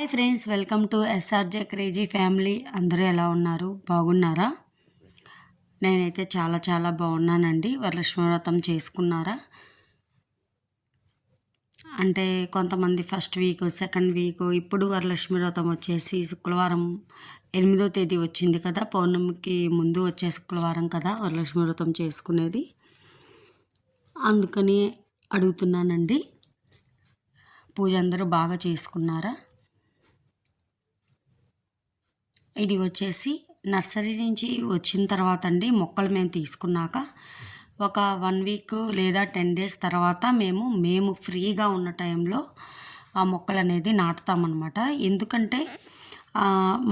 Hi friends, welcome to SRJ crazy family. అందరూ ఎలా ఉన్నారు? బాగున్నారా? నేనైతే చాలా చాలా బాగున్నానండి. వరలక్ష్మి వ్రతం చేసుకున్నారా? అంటే కొంతమంది ఫస్ట్ వీక్, సెకండ్ వీక్. ఇప్పుడు వరలక్ష్మి వ్రతం వచ్చేసి శుక్రవారం 8వ తేదీ వచ్చింది కదా. పౌర్ణమికి ముందు వచ్చే శుక్రవారం కదా వరలక్ష్మి వ్రతం చేసుకునేది. అందుకని అడుగుతున్నానండి, పూజ అందరూ బాగా చేసుకున్నారా? ఇది వచ్చేసి నర్సరీ నుంచి వచ్చిన తర్వాత అండి, మొక్కలు మేము తీసుకున్నాక ఒక 1 వీక్ లేదా 10 డేస్ తర్వాత మేము ఫ్రీగా ఉన్న టైంలో ఆ మొక్కలు అనేది నాటుతామన్నమాట. ఎందుకంటే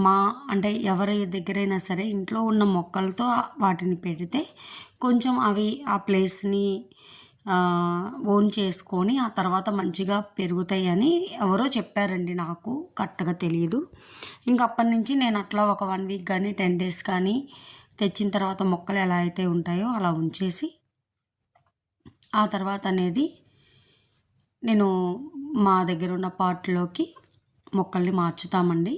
మా అంటే ఎవరి దగ్గరైనా సరే ఇంట్లో ఉన్న మొక్కలతో వాటిని పెడితే కొంచెం అవి ఆ ప్లేస్ని ఓన్ చేసుకొని ఆ తర్వాత మంచిగా పెరుగుతాయని ఎవరో చెప్పారండి. నాకు కరెక్ట్గా తెలియదు. ఇంక అప్పటి నుంచి నేను అట్లా ఒక 1 వీక్ కానీ 10 డేస్ కానీ తెచ్చిన తర్వాత మొక్కలు ఎలా అయితే ఉంటాయో అలా ఉంచేసి ఆ తర్వాత అనేది నేను మా దగ్గర ఉన్న పాట్లోకి మొక్కల్ని మార్చుతామండి.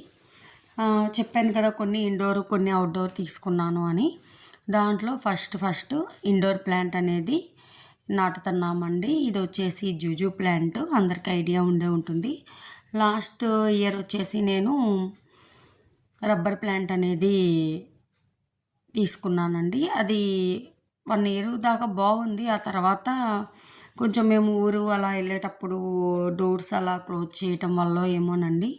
చెప్పాను కదా, కొన్ని ఇండోర్ కొన్ని అవుట్డోర్ తీసుకున్నాను అని. దాంట్లో ఫస్ట్ ఇండోర్ ప్లాంట్ అనేది నాటుతున్నామండి. ఇది వచ్చేసి జూజు ప్లాంట్, అందరికి ఐడియా ఉండే ఉంటుంది. లాస్ట్ ఇయర్ వచ్చేసి నేను రబ్బర్ ప్లాంట్ అనేది తీసుకున్నానండి. అది 1 ఇయర్ దాకా బాగుంది. ఆ తర్వాత కొంచెం మేము ఊరు అలా వెళ్ళేటప్పుడు డోర్స్ అలా క్లోజ్ చేయటం వల్ల ఏమోనండి,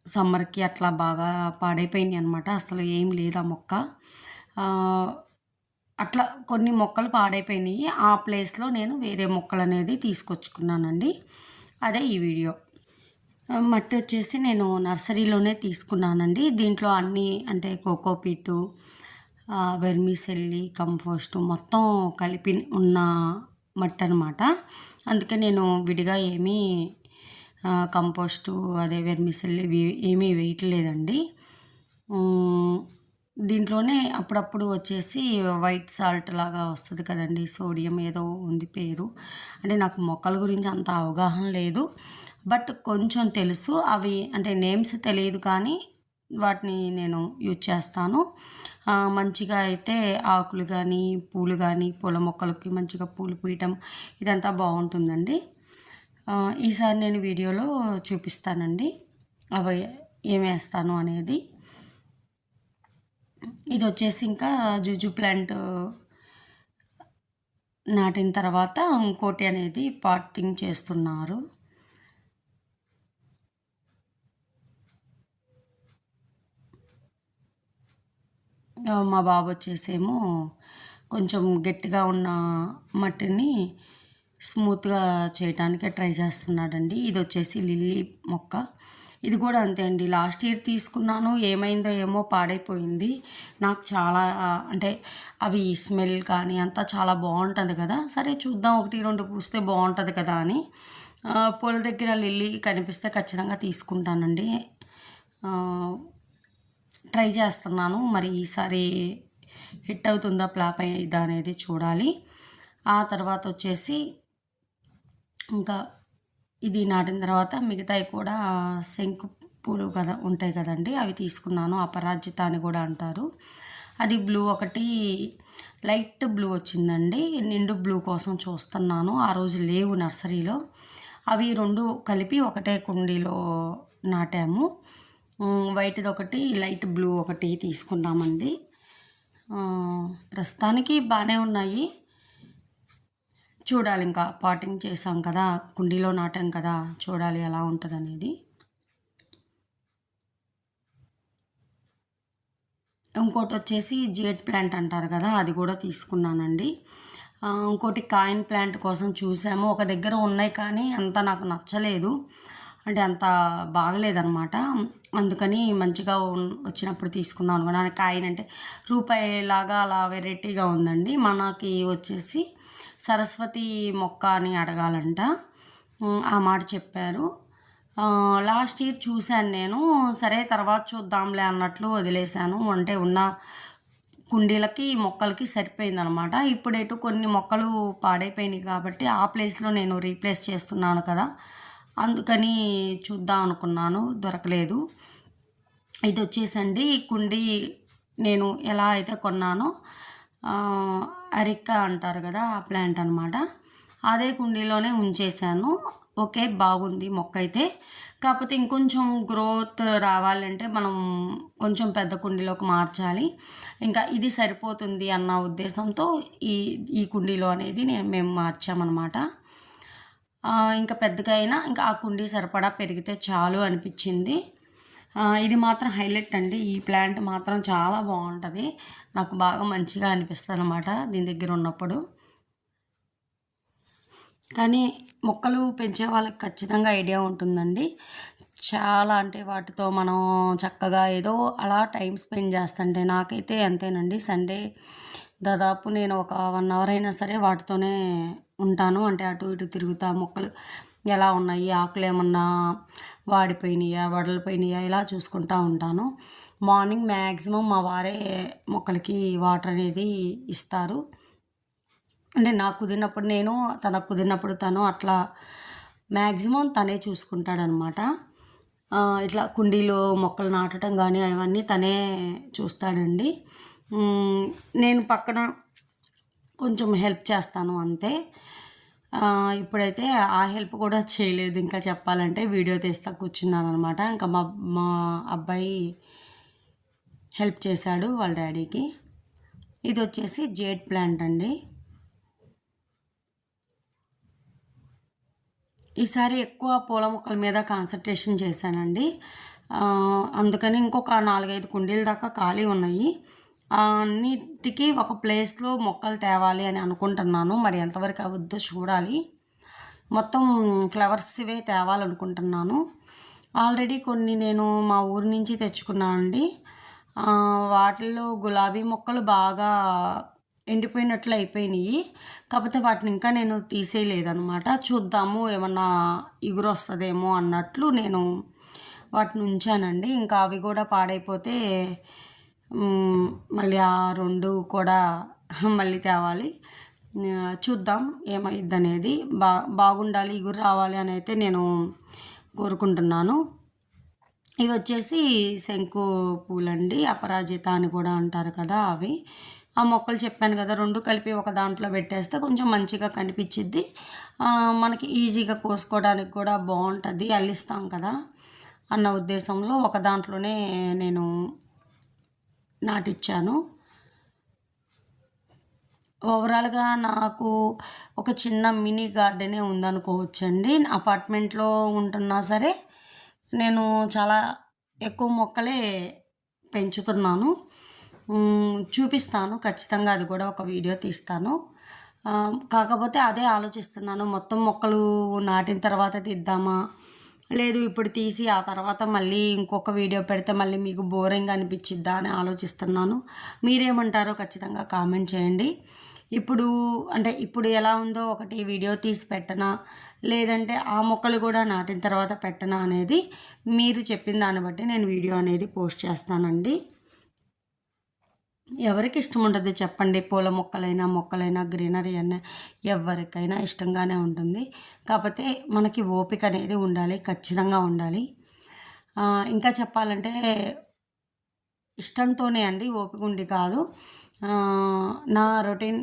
సమ్మర్కి అట్లా బాగా పాడైపోయినాయి అనమాట. అసలు ఏం లేదు ఆ మొక్క. అట్లా కొన్ని మొక్కలు పాడైపోయినాయి. ఆ ప్లేస్లో నేను వేరే మొక్కలు అనేది తీసుకొచ్చుకున్నానండి. అదే ఈ వీడియో. మట్టి వచ్చేసి నేను నర్సరీలోనే తీసుకున్నానండి. దీంట్లో అన్నీ అంటే కోకోపీటు, వెర్మిసెల్లి, కంపోస్టు మొత్తం కలిపి ఉన్న మట్టి అనమాట. అందుకే నేను విడిగా ఏమీ కంపోస్టు అదే వెర్మిసెల్లి ఏమీ వేయట్లేదండి. దీంట్లోనే అప్పుడప్పుడు వచ్చేసి వైట్ సాల్ట్ లాగా వస్తుంది కదండి, సోడియం ఏదో ఉంది పేరు. అంటే నాకు మొక్కల గురించి అంత అవగాహన లేదు, బట్ కొంచెం తెలుసు. అవి అంటే నేమ్స్ తెలియదు కానీ వాటిని నేను యూజ్ చేస్తాను. మంచిగా అయితే ఆకులు కానీ పూలు కానీ పూల మొక్కలకి మంచిగా పూలు పూయటం ఇదంతా బాగుంటుందండి. ఈసారి నేను వీడియోలో చూపిస్తానండి అవి ఏమేస్తాను అనేది. ఇది వచ్చేసి ఇంకా జూజు ప్లాంట్ నాటిన తర్వాత ఇంకోటి అనేది పాటింగ్ చేస్తున్నారు. మా బాబు వచ్చేసేమో కొంచెం గట్టిగా ఉన్న మట్టిని స్మూత్గా చేయటానికి ట్రై చేస్తున్నాడండి. ఇది వచ్చేసి లిల్లీ మొక్క. ఇది కూడా అంతే అండి, లాస్ట్ ఇయర్ తీసుకున్నాను. ఏమైందో ఏమో పాడైపోయింది. నాకు చాలా అంటే అవి స్మెల్ కానీ అంతా చాలా బాగుంటుంది కదా, సరే చూద్దాం 1-2 పూస్తే బాగుంటుంది కదా అని పూల దగ్గర లిల్లీ కనిపిస్తే ఖచ్చితంగా తీసుకుంటానండి. ట్రై చేస్తున్నాను. మరి ఈసారి హిట్ అవుతుందా ఫ్లాప్ అయ్యిద్దా అనేది చూడాలి. ఆ తర్వాత వచ్చేసి ఇంకా ఇది నాటిన తర్వాత మిగతాయి కూడా శంకు పూలు కదా ఉంటాయి కదండి, అవి తీసుకున్నాను. అపరాజిత అని కూడా అంటారు. అది బ్లూ ఒకటి లైట్ బ్లూ వచ్చిందండి. నిండు బ్లూ కోసం చూస్తున్నాను. ఆ రోజు లేవు నర్సరీలో. అవి 2 కలిపి ఒకటే కుండీలో నాటాము. వైట్ది ఒకటి లైట్ బ్లూ ఒకటి తీసుకున్నామండి. ప్రస్తుతానికి బాగానే ఉన్నాయి. చూడాలి, ఇంకా పాటింగ్ చేసాం కదా, కుండీలో నాటాం కదా, చూడాలి ఎలా ఉంటుంది అనేది. ఇంకోటి వచ్చేసి జేడ్ ప్లాంట్ అంటారు కదా, అది కూడా తీసుకున్నానండి. ఇంకోటి కాయిన్ ప్లాంట్ కోసం చూసాము. ఒక దగ్గర ఉన్నాయి కానీ అంత నాకు నచ్చలేదు, అంటే అంత బాగలేదన్నమాట. అందుకని మంచిగా వచ్చినప్పుడు తీసుకుందాం అనుకున్నాను. కాయిన్ అంటే రూపాయిలాగా అలా వెరైటీగా ఉందండి. మనకి వచ్చేసి సరస్వతి మొక్క అని అడగాలంట, ఆ మాట చెప్పారు. లాస్ట్ ఇయర్ చూశాను నేను. సరే తర్వాత చూద్దాంలే అన్నట్లు వదిలేశాను. అంటే ఉన్న కుండీలకి మొక్కలకి సరిపోయిందనమాట. ఇప్పుడేటు కొన్ని మొక్కలు పాడైపోయినాయి కాబట్టి ఆ ప్లేస్లో నేను రీప్లేస్ చేస్తున్నాను కదా, అందుకని చూద్దాం అనుకున్నాను, దొరకలేదు. ఇది వచ్చేసండి కుండీ నేను ఎలా అయితే కొన్నానో అరికా అంటారు కదా, ఆ ప్లాంట్ అనమాట. అదే కుండీలోనే ఉంచేసాను. ఓకే, బాగుంది మొక్క అయితే. కాకపోతే ఇంకొంచెం గ్రోత్ రావాలంటే మనం కొంచెం పెద్ద కుండీలోకి మార్చాలి. ఇంకా ఇది సరిపోతుంది అన్న ఉద్దేశంతో ఈ ఈ కుండీలో అనేది మేము మార్చామన్నమాట. ఇంకా పెద్దగా అయినా ఇంకా ఆ కుండీ సరిపడా పెరిగితే చాలు అనిపించింది. ఇది మాత్రం హైలైట్ అండి. ఈ ప్లాంట్ మాత్రం చాలా బాగుంటుంది. నాకు బాగా మంచిగా అనిపిస్తుంది అనమాట దీని దగ్గర ఉన్నప్పుడు. కానీ మొక్కలు పెంచే వాళ్ళకి ఖచ్చితంగా ఐడియా ఉంటుందండి. చాలా అంటే వాటితో మనం చక్కగా ఏదో అలా టైం స్పెండ్ చేస్తుంటే నాకైతే అంతేనండి. సండే దాదాపు నేను ఒక 1 అవర్ అయినా సరే వాటితోనే ఉంటాను. అంటే అటు ఇటు తిరుగుతా, మొక్కలు ఎలా ఉన్నాయి, ఆకులు ఏమన్నా వాడిపోయినాయా, వడలిపోయినాయా, ఇలా చూసుకుంటూ ఉంటాను. మార్నింగ్ మ్యాక్సిమం మా వారే మొక్కలకి వాటర్ అనేది ఇస్తారు. అంటే నాకు కుదిరినప్పుడు నేను, తనకు కుదిరినప్పుడు తను, అట్లా మ్యాక్సిమం తనే చూసుకుంటాడనమాట. ఇట్లా కుండీలో మొక్కలు నాటడం కానీ అవన్నీ తనే చూస్తాడండి. నేను పక్కన కొంచెం హెల్ప్ చేస్తాను అంతే. ఇప్పుడైతే ఆ హెల్ప్ కూడా చేయలేదు, ఇంకా చెప్పాలంటే వీడియో తీస్తా కూర్చున్నాను అనమాట. ఇంకా మా అబ్బాయి హెల్ప్ చేశాడు వాళ్ళ డాడీకి. ఇది వచ్చేసి జేడ్ ప్లాంట్ అండి. ఈసారి ఎక్కువ పూల మొక్కల మీద కాన్సన్ట్రేషన్ చేశానండి. అందుకని ఇంకొక 4-5 కుండీల దాకా ఖాళీ ఉన్నాయి. అన్నిటికీ ఒక ప్లేస్లో మొక్కలు తేవాలి అని అనుకుంటున్నాను. మరి ఎంతవరకు అవుద్దో చూడాలి. మొత్తం ఫ్లవర్స్వే తేవాలనుకుంటున్నాను. ఆల్రెడీ కొన్ని నేను మా ఊరి నుంచి తెచ్చుకున్నానండి. వాటిల్లో గులాబీ మొక్కలు బాగా ఎండిపోయినట్లు అయిపోయినాయి. కాకపోతే వాటిని ఇంకా నేను తీసేయలేదనమాట. చూద్దాము ఏమన్నా ఇగురు వస్తుందేమో అన్నట్లు నేను వాటిని ఉంచానండి. ఇంకా అవి కూడా పాడైపోతే మళ్ళీ ఆ 2 కూడా మళ్ళీ తేవాలి. చూద్దాం ఏమైద్ది అనేది. బాగుండాలి, ఇగురు రావాలి అని అయితే నేను కోరుకుంటున్నాను. ఇవి వచ్చేసి శంకు పూలండి, అపరాజిత అని కూడా అంటారు కదా అవి. ఆ మొక్కలు చెప్పాను కదా, 2 కలిపి ఒక దాంట్లో పెట్టేస్తే కొంచెం మంచిగా కనిపించిద్ది. మనకి ఈజీగా కోసుకోవడానికి కూడా బాగుంటుంది, అల్లిస్తాం కదా అన్న ఉద్దేశంలో ఒక దాంట్లోనే నేను నాటిచ్చాను. ఓవరాల్గా నాకు ఒక చిన్న మినీ గార్డెనే ఉందనుకోవచ్చండి. అపార్ట్మెంట్లో ఉంటున్నా సరే నేను చాలా ఎక్కువ మొక్కలే పెంచుతున్నాను. చూపిస్తాను ఖచ్చితంగా, అది కూడా ఒక వీడియో తీస్తాను. కాకపోతే అదే ఆలోచిస్తున్నాను, మొత్తం మొక్కలు నాటిన తర్వాత తీద్దామా, లేదు ఇప్పుడు తీసి ఆ తర్వాత మళ్ళీ ఇంకొక వీడియో పెడితే మళ్ళీ మీకు బోరింగ్ అనిపించిద్దా అని ఆలోచిస్తున్నాను. మీరేమంటారో ఖచ్చితంగా కామెంట్ చేయండి. ఇప్పుడు ఎలా ఉందో ఒకటి వీడియో తీసి పెట్టనా, లేదంటే ఆ మొక్కలు కూడా నాటిన తర్వాత పెట్టనా అనేది మీరు చెప్పిన దాన్ని బట్టి నేను వీడియో అనేది పోస్ట్ చేస్తానండి. ఎవరికి ఇష్టం ఉండదు చెప్పండి? పూల మొక్కలైనా గ్రీనరీ అయినా ఎవరికైనా ఇష్టంగానే ఉంటుంది. కాకపోతే మనకి ఓపిక అనేది ఉండాలి, ఖచ్చితంగా ఉండాలి. ఇంకా చెప్పాలంటే ఇష్టంతోనే అండి, ఓపిక ఉండి కాదు. నా రొటీన్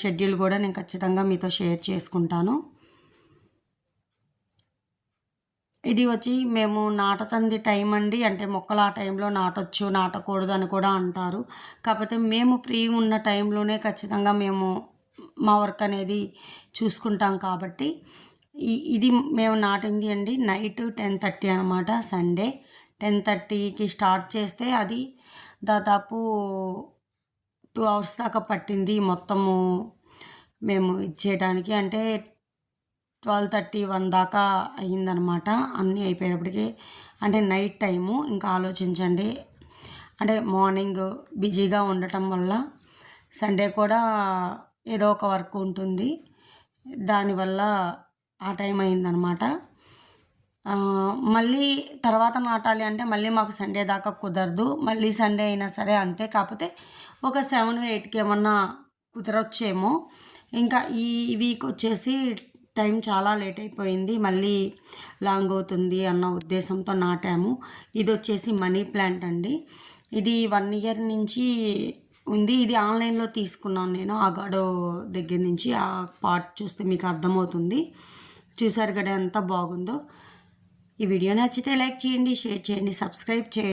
షెడ్యూల్ కూడా నేను ఖచ్చితంగా మీతో షేర్ చేసుకుంటాను. ఇది వచ్చి మేము నాటుతుంది టైం అండి. అంటే మొక్కలు ఆ టైంలో నాటొచ్చు, నాటకూడదు అని కూడా అంటారు. కాకపోతే మేము ఫ్రీ ఉన్న టైంలోనే ఖచ్చితంగా మేము మా వర్క్ అనేది చూసుకుంటాం కాబట్టి ఇది మేము నాటింది అండి నైట్ 10:30 అనమాట. సండే 10:30కి స్టార్ట్ చేస్తే అది దాదాపు 2 అవర్స్ దాకా పట్టింది మొత్తము మేము ఇచ్చేయడానికి. అంటే 12:30, 1 దాకా అయ్యిందనమాట అన్నీ అయిపోయేటప్పటికి. అంటే నైట్ టైము. ఇంకా ఆలోచించండి, అంటే మార్నింగ్ బిజీగా ఉండటం వల్ల సండే కూడా ఏదో ఒక వర్క్ ఉంటుంది, దానివల్ల ఆ టైం అయిందనమాట. మళ్ళీ తర్వాత నాటాలి అంటే మళ్ళీ మాకు సండే దాకా కుదరదు. మళ్ళీ సండే అయినా సరే అంతే. కాకపోతే ఒక 7-8కి ఏమన్నా కుదరొచ్చేమో. ఇంకా ఈ వీక్ వచ్చేసి టైం చాలా లేట్ అయిపోయింది, మళ్ళీ లాంగ్ అవుతుంది అన్న ఉద్దేశంతో నాటాము. ఇది వచ్చేసి మనీ ప్లాంట్ అండి. ఇది 1 ఇయర్ నుంచి ఉంది. ఇది ఆన్లైన్లో తీసుకున్నాను నేను అగాడో దగ్గర నుంచి. ఆ పాట్ చూస్తే మీకు అర్థమవుతుంది. చూసారు కదా ఎంత బాగుందో. ఈ వీడియో నచ్చితే లైక్ చేయండి, షేర్ చేయండి, సబ్స్క్రైబ్ చేయండి.